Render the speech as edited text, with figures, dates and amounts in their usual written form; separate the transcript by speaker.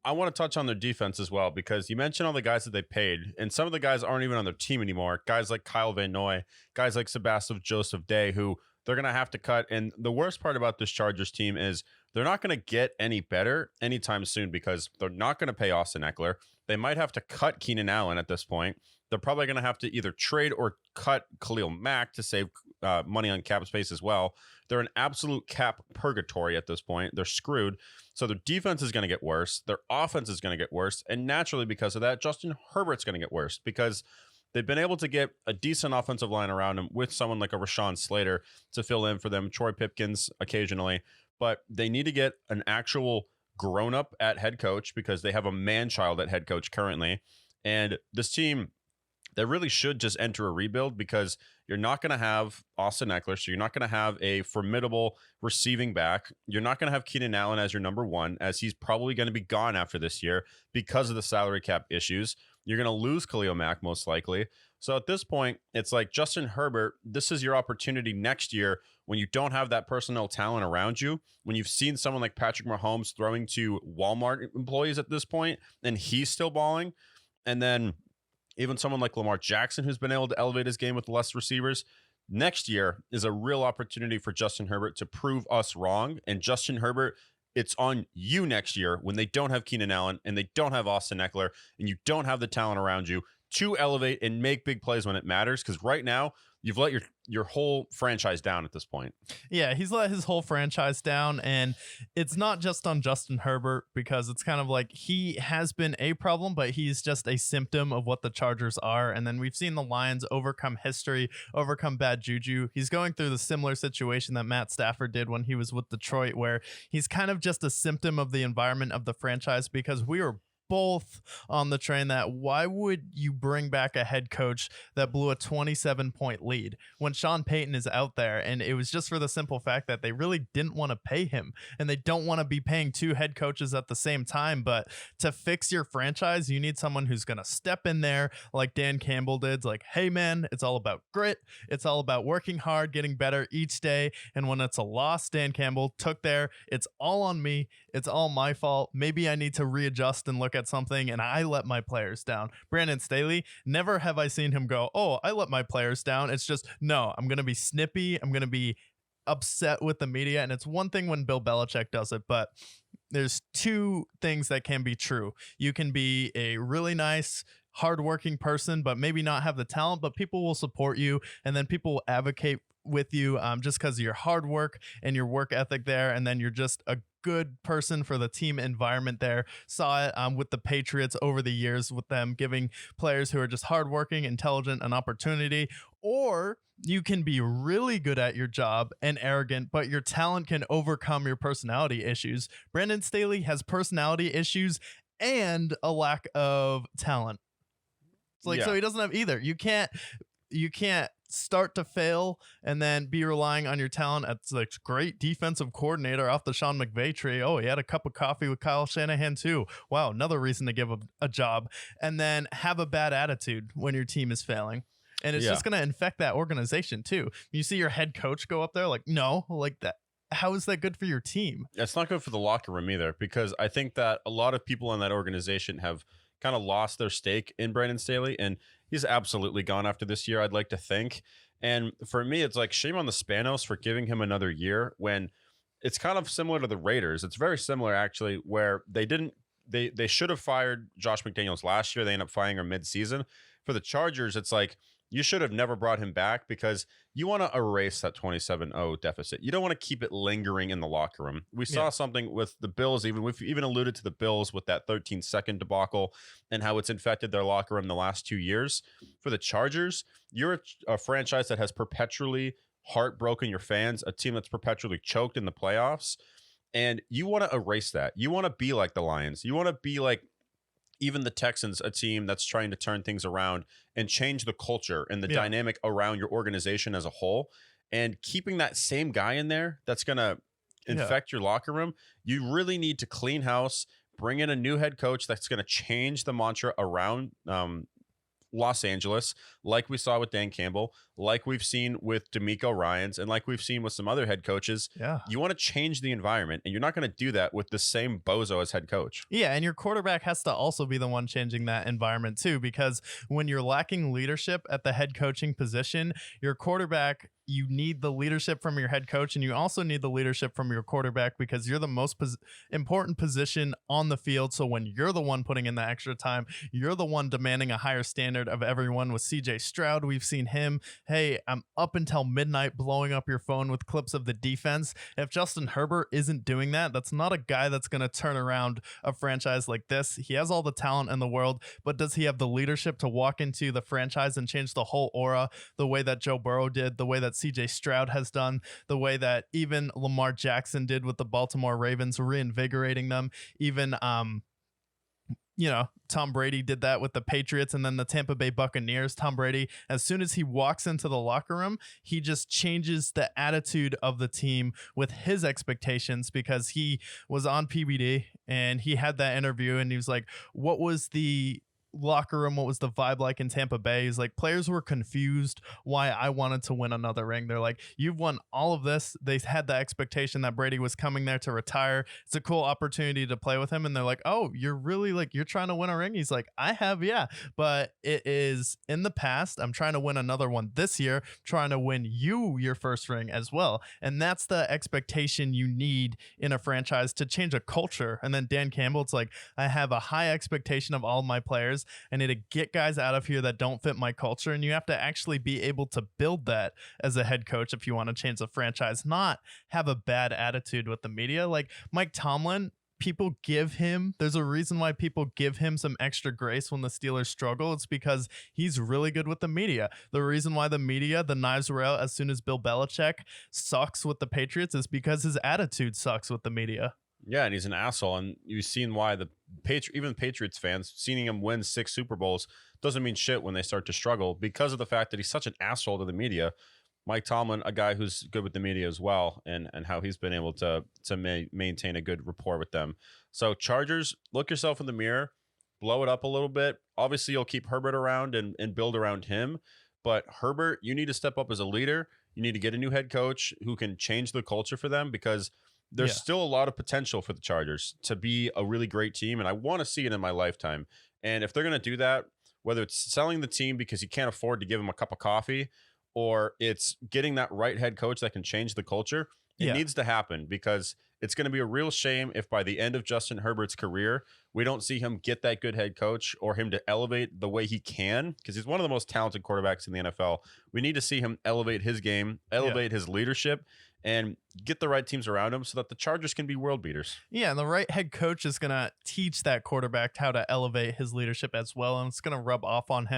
Speaker 1: I want to touch on their defense as well, because you mentioned all the guys that they paid, and some of the guys aren't even on their team anymore. Guys like Kyle Van Noy, guys like Sebastian Joseph Day, who they're going to have to cut. And the worst part about this Chargers team is they're not going to get any better anytime soon, because they're not going to pay Austin Eckler. They might have to cut Keenan Allen at this point. They're probably going to have to either trade or cut Khalil Mack to save money on cap space as well. They're an absolute cap purgatory at this point. They're screwed. So their defense is going to get worse. Their offense is going to get worse. And naturally, because of that, Justin Herbert's going to get worse, because they've been able to get a decent offensive line around him with someone like a Rashawn Slater to fill in for them, Troy Pipkins occasionally. But they need to get an actual grown-up at head coach, because they have a man-child at head coach currently. And this team, they really should just enter a rebuild, because you're not going to have Austin Eckler, so you're not going to have a formidable receiving back. You're not going to have Keenan Allen as your number one, as he's probably going to be gone after this year because of the salary cap issues. You're going to lose Khalil Mack most likely. So at this point, it's like, Justin Herbert, this is your opportunity next year when you don't have that personnel talent around you, when you've seen someone like Patrick Mahomes throwing to Walmart employees at this point, and he's still balling. And then even someone like Lamar Jackson, who's been able to elevate his game with less receivers. Next year is a real opportunity for Justin Herbert to prove us wrong. And Justin Herbert, it's on you next year, when they don't have Keenan Allen and they don't have Austin Eckler and you don't have the talent around you, to elevate and make big plays when it matters. Because right now, you've let your whole franchise down at this point.
Speaker 2: Yeah, he's let his whole franchise down, and it's not just on Justin Herbert, because it's kind of like he has been a problem, but he's just a symptom of what the Chargers are. And then we've seen the Lions overcome history, overcome bad juju. He's going through the similar situation that Matt Stafford did when he was with Detroit, where he's kind of just a symptom of the environment of the franchise, because we were both on the train that why would you bring back a head coach that blew a 27-point lead when Sean Payton is out there? And it was just for the simple fact that they really didn't want to pay him, and they don't want to be paying two head coaches at the same time. But to fix your franchise, you need someone who's going to step in there like Dan Campbell did. It's like, hey man, it's all about grit. It's all about working hard, getting better each day. And when it's a loss, Dan Campbell took there, it's all on me. It's all my fault. Maybe I need to readjust and look at something, and I let my players down. Brandon Staley, never have I seen him go, oh, I let my players down. It's just, no, I'm going to be snippy. I'm going to be upset with the media. And it's one thing when Bill Belichick does it, but there's two things that can be true. You can be a really nice, hardworking person, but maybe not have the talent, but people will support you, and then people will advocate with you just because of your hard work and your work ethic there. And then you're just a good person for the team environment there. Saw it with the Patriots over the years, with them giving players who are just hardworking, intelligent, an opportunity. Or you can be really good at your job and arrogant, but your talent can overcome your personality issues. Brandon Staley has personality issues and a lack of talent. It's like, so he doesn't have either. You can't start to fail and then be relying on your talent as like great defensive coordinator off the Sean McVay tree. Oh, he had a cup of coffee with Kyle Shanahan too. Wow, another reason to give a job. And then have a bad attitude when your team is failing. And it's just going to infect that organization too. You see your head coach go up there like, no, like that. How is that good for your team?
Speaker 1: It's not good for the locker room either, because I think that a lot of people in that organization have kind of lost their stake in Brandon Staley, and he's absolutely gone after this year, I'd like to think. And for me, it's like, shame on the Spanos for giving him another year, when it's kind of similar to the Raiders. It's very similar, actually, where they should have fired Josh McDaniels last year. They ended up firing him mid-season. For the Chargers, it's like, you should have never brought him back, because you want to erase that 27-0 deficit. You don't want to keep it lingering in the locker room. We saw something with the Bills. We've even alluded to the Bills with that 13-second debacle and how it's infected their locker room the last 2 years. For the Chargers, you're a franchise that has perpetually heartbroken your fans, a team that's perpetually choked in the playoffs, and you want to erase that. You want to be like the Lions. You want to be like even the Texans, a team that's trying to turn things around and change the culture and the dynamic around your organization as a whole. And keeping that same guy in there that's going to infect your locker room, you really need to clean house, bring in a new head coach that's going to change the mantra around Los Angeles, like we saw with Dan Campbell, like we've seen with D'Amico Ryans, and like we've seen with some other head coaches.
Speaker 2: Yeah.
Speaker 1: You want to change the environment, and you're not going to do that with the same bozo as head coach.
Speaker 2: Yeah, and your quarterback has to also be the one changing that environment too, because when you're lacking leadership at the head coaching position, your quarterback, you need the leadership from your head coach, and you also need the leadership from your quarterback because you're the most important position on the field. So when you're the one putting in the extra time, you're the one demanding a higher standard of everyone. With CJ Stroud, we've seen him, hey, I'm up until midnight blowing up your phone with clips of the defense. If Justin Herbert isn't doing that, that's not a guy that's going to turn around a franchise like this. He has all the talent in the world, but does he have the leadership to walk into the franchise and change the whole aura the way that Joe Burrow did, the way that CJ Stroud has done, the way that even Lamar Jackson did with the Baltimore Ravens, reinvigorating them? Even Tom Brady did that with the Patriots and then the Tampa Bay Buccaneers. Tom Brady, as soon as he walks into the locker room, he just changes the attitude of the team with his expectations, because he was on PBD and he had that interview and he was like, what was the locker room, what was the vibe like in Tampa Bay? He's like, players were confused why I wanted to win another ring. They're like, you've won all of this. They had the expectation that Brady was coming there to retire. It's a cool opportunity to play with him. And they're like, oh, you're really like, you're trying to win a ring? He's like, I have, yeah, but it is in the past. I'm trying to win another one this year, trying to win you your first ring as well. And that's the expectation you need in a franchise to change a culture. And then Dan Campbell, it's like, I have a high expectation of all my players. I need to get guys out of here that don't fit my culture. And you have to actually be able to build that as a head coach if you want to change the franchise, not have a bad attitude with the media. Like Mike Tomlin, there's a reason why people give him some extra grace when the Steelers struggle. It's because he's really good with the media. The reason why the knives were out as soon as Bill Belichick sucks with the Patriots is because his attitude sucks with the media.
Speaker 1: Yeah, and he's an asshole. And you've seen why even Patriots fans, seeing him win 6 Super Bowls doesn't mean shit when they start to struggle because of the fact that he's such an asshole to the media. Mike Tomlin, a guy who's good with the media as well, and how he's been able to maintain a good rapport with them. So Chargers, look yourself in the mirror, blow it up a little bit. Obviously, you'll keep Herbert around and build around him. But Herbert, you need to step up as a leader. You need to get a new head coach who can change the culture for them, because there's still a lot of potential for the Chargers to be a really great team, and I want to see it in my lifetime. And if they're going to do that, whether it's selling the team because you can't afford to give them a cup of coffee, or it's getting that right head coach that can change the culture, it needs to happen, because it's going to be a real shame if by the end of Justin Herbert's career, we don't see him get that good head coach or him to elevate the way he can, because he's one of the most talented quarterbacks in the NFL. We need to see him elevate his game, elevate his leadership, and get the right teams around him so that the Chargers can be world beaters.
Speaker 2: Yeah, and the right head coach is going to teach that quarterback how to elevate his leadership as well, and it's going to rub off on him.